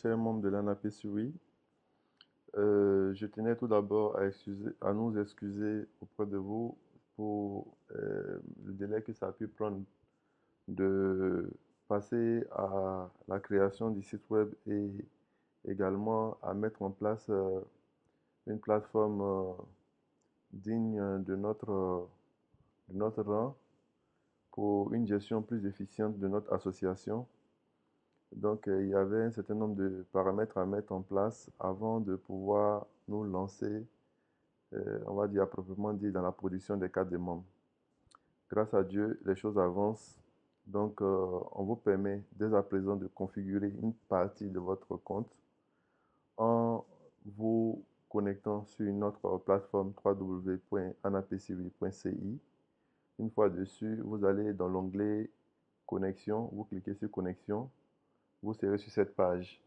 Chers membres de l'ANAPSUI, je tenais tout d'abord à nous excuser auprès de vous pour le délai que ça a pu prendre de passer à la création du site web et également à mettre en place une plateforme digne de notre rang pour une gestion plus efficiente de notre association. Donc, il y avait un certain nombre de paramètres à mettre en place avant de pouvoir nous lancer, on va dire à proprement dit, dans la production des cartes des membres. Grâce à Dieu, les choses avancent. Donc, on vous permet dès à présent de configurer une partie de votre compte en vous connectant sur notre plateforme www.anapcv.ci. Une fois dessus, vous allez dans l'onglet Connexion, vous cliquez sur Connexion, vous serez sur cette page.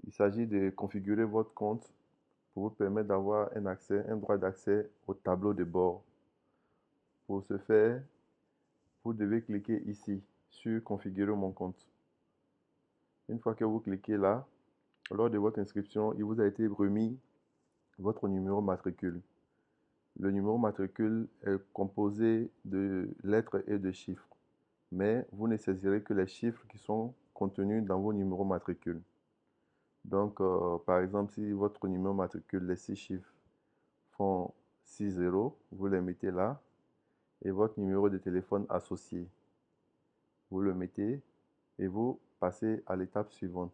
Il s'agit de configurer votre compte pour vous permettre d'avoir un droit d'accès au tableau de bord. Pour ce faire, vous devez cliquer ici sur Configurer mon compte. Une fois que vous cliquez là, lors de votre inscription, il vous a été remis votre numéro matricule. Le numéro matricule est composé de lettres et de chiffres, mais vous ne saisirez que les chiffres qui sont contenus dans vos numéros matricules. Donc, par exemple, si votre numéro matricule, les 6 chiffres font 6 zéros, vous les mettez là, et votre numéro de téléphone associé, vous le mettez et vous passez à l'étape suivante.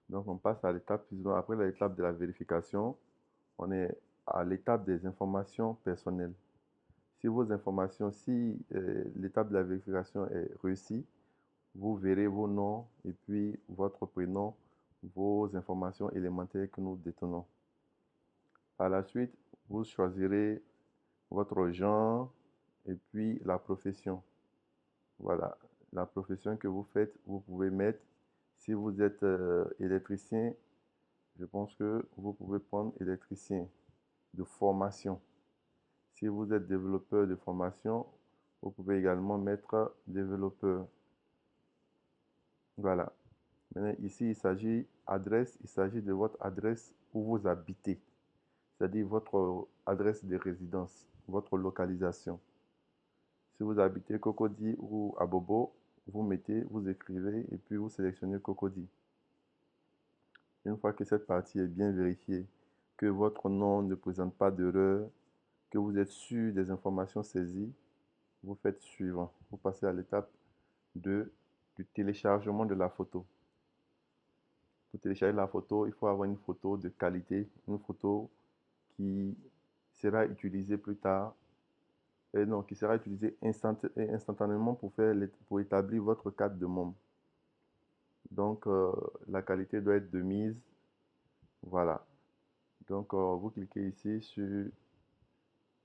Donc, on passe à l'étape suivante. Après l'étape de la vérification, on est à l'étape des informations personnelles. Si l'étape de la vérification est réussie, vous verrez vos noms et puis votre prénom, vos informations élémentaires que nous détenons. Par la suite, vous choisirez votre genre et puis la profession. Voilà, la profession que vous faites, vous pouvez mettre. Si vous êtes électricien, je pense que vous pouvez prendre électricien de formation. Si vous êtes développeur de formation, vous pouvez également mettre développeur. Voilà. Maintenant, ici, il s'agit de votre adresse où vous habitez, c'est-à-dire votre adresse de résidence, votre localisation. Si vous habitez Cocody ou Abobo, vous écrivez et puis vous sélectionnez Cocody. Une fois que cette partie est bien vérifiée, que votre nom ne présente pas d'erreur, que vous êtes sûr des informations saisies, vous faites suivant. Vous passez à l'étape du téléchargement de la photo. Pour télécharger la photo, il faut avoir une photo de qualité, une photo qui sera utilisée plus tard, non, qui sera utilisée instantanément pour établir votre carte de membre. Donc, la qualité doit être de mise. Voilà. Donc, vous cliquez ici sur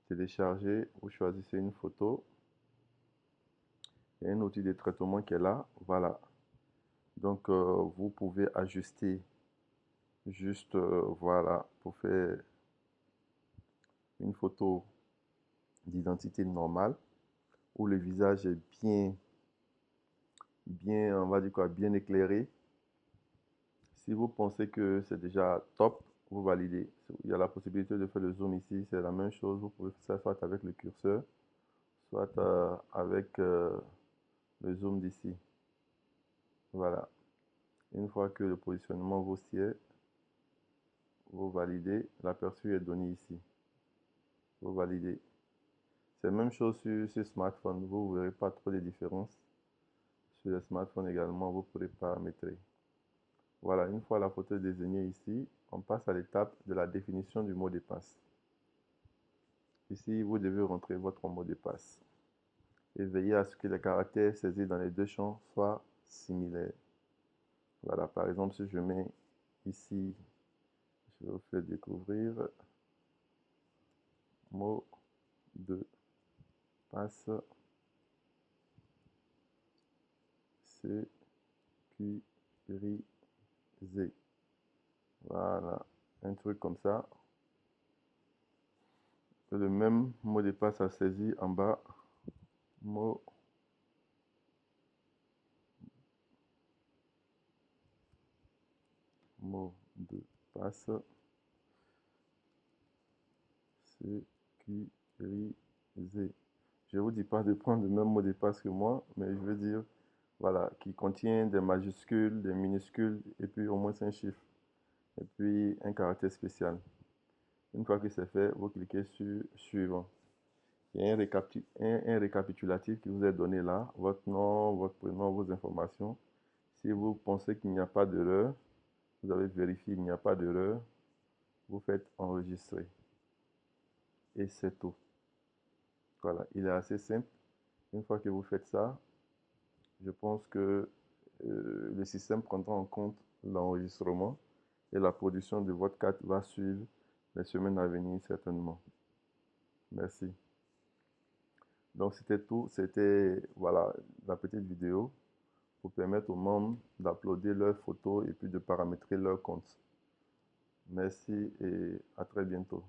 télécharger, vous choisissez une photo. Il y a un outil de traitement qui est là. Voilà. Donc, vous pouvez ajuster juste, voilà, pour faire une photo d'identité normale où le visage est on va dire quoi, bien éclairé. Si vous pensez que c'est déjà top, vous validez. Il y a la possibilité de faire le zoom ici, c'est la même chose. Vous pouvez faire ça soit avec le curseur, soit avec le zoom d'ici. Voilà. Une fois que le positionnement vous sied, vous validez. L'aperçu est donné ici. Vous validez. C'est la même chose sur smartphone. Vous ne verrez pas trop de différence. Sur les smartphones également, vous pourrez paramétrer. Voilà, une fois la photo désignée ici, on passe à l'étape de la définition du mot de passe. Ici, vous devez rentrer votre mot de passe et veiller à ce que les caractères saisis dans les deux champs soient similaires. Voilà, par exemple, si je mets ici, je vais vous faire découvrir mot de passe sécurisé. Voilà, un truc comme ça. Le même mot de passe à saisir en bas, mot mot de passe sécurisé. Je ne vous dis pas de prendre le même mot de passe que moi, mais je veux dire, voilà, qui contient des majuscules, des minuscules, et puis au moins 5 chiffres, et puis un caractère spécial. Une fois que c'est fait, vous cliquez sur Suivant. Il y a un récapitulatif qui vous est donné là, votre nom, votre prénom, vos informations. Si vous pensez qu'il n'y a pas d'erreur, vous avez vérifié qu'il n'y a pas d'erreur, vous faites enregistrer. Et c'est tout. Voilà, il est assez simple. Une fois que vous faites ça, je pense que le système prendra en compte l'enregistrement et la production de votre carte va suivre les semaines à venir certainement. Merci. Donc c'était tout, c'était voilà la petite vidéo pour permettre aux membres d'uploader leurs photos et puis de paramétrer leur compte. Merci et à très bientôt.